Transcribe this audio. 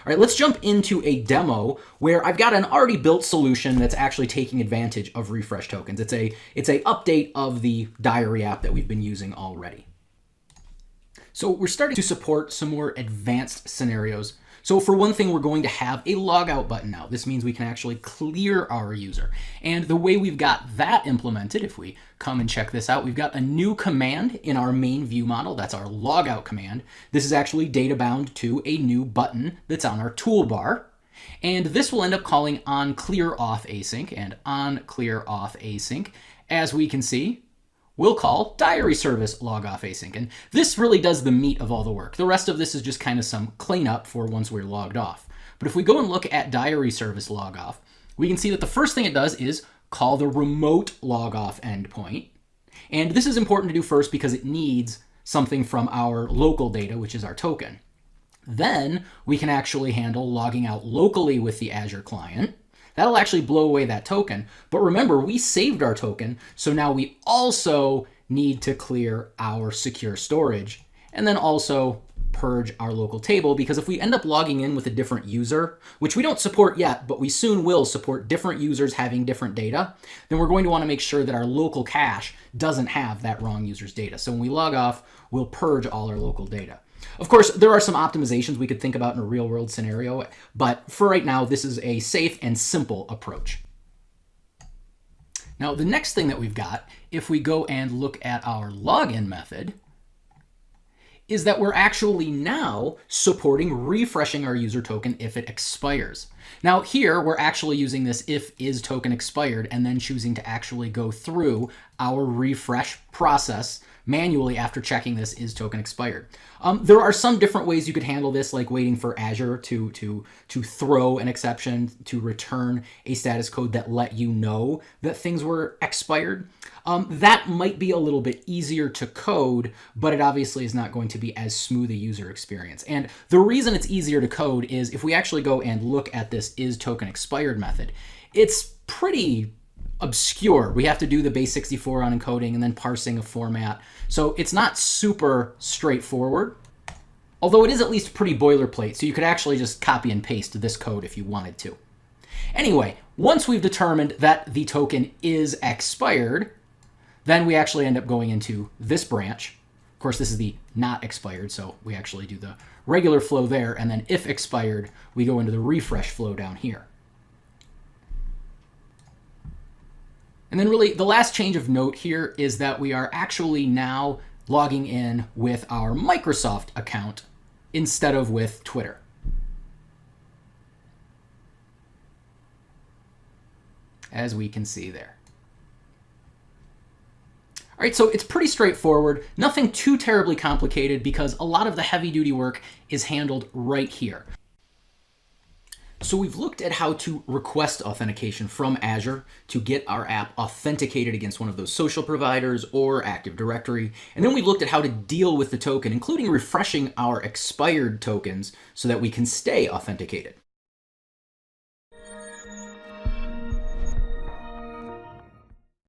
All right, let's jump into a demo where I've got an already built solution that's actually taking advantage of refresh tokens. It's a update of the diary app that we've been using already. So we're starting to support some more advanced scenarios. So for one thing, we're going to have a logout button now. This means we can actually clear our user. And the way we've got that implemented, if we come and check this out, we've got a new command in our main view model. That's our logout command. This is actually data bound to a new button that's on our toolbar. And this will end up calling onClearOff async, and onClearOff async, as we can see, we'll call diary service logoff async. And this really does the meat of all the work. The rest of this is just kind of some cleanup for once we're logged off. But if we go and look at diary service logoff, we can see that the first thing it does is call the remote logoff endpoint. And this is important to do first because it needs something from our local data, which is our token. Then we can actually handle logging out locally with the Azure client. That'll actually blow away that token. But remember, we saved our token, so now we also need to clear our secure storage and then also purge our local table, because if we end up logging in with a different user, which we don't support yet, but we soon will support different users having different data, then we're going to want to make sure that our local cache doesn't have that wrong user's data. So when we log off, we'll purge all our local data. Of course, there are some optimizations we could think about in a real-world scenario, but for right now, this is a safe and simple approach. Now, the next thing that we've got, if we go and look at our login method, is that we're actually now supporting refreshing our user token if it expires. Now here, we're actually using this if is token expired and then choosing to actually go through our refresh process manually after checking this is token expired. There are some different ways you could handle this, like waiting for Azure to throw an exception to return a status code that let you know that things were expired. That might be a little bit easier to code, but it obviously is not going to be as smooth a user experience. And the reason it's easier to code is if we actually go and look at this is token expired method, it's pretty obscure. We have to do the base64 on encoding and then parsing a format. So it's not super straightforward, although it is at least pretty boilerplate. So you could actually just copy and paste this code if you wanted to. Anyway, once we've determined that the token is expired, then we actually end up going into this branch. Of course, this is the not expired, so we actually do the regular flow there. And then if expired, we go into the refresh flow down here. And then really the last change of note here is that we are actually now logging in with our Microsoft account instead of with Twitter. As we can see there. All right, so it's pretty straightforward, nothing too terribly complicated because a lot of the heavy-duty work is handled right here. So we've looked at how to request authentication from Azure to get our app authenticated against one of those social providers or Active Directory. And then we looked at how to deal with the token, including refreshing our expired tokens so that we can stay authenticated.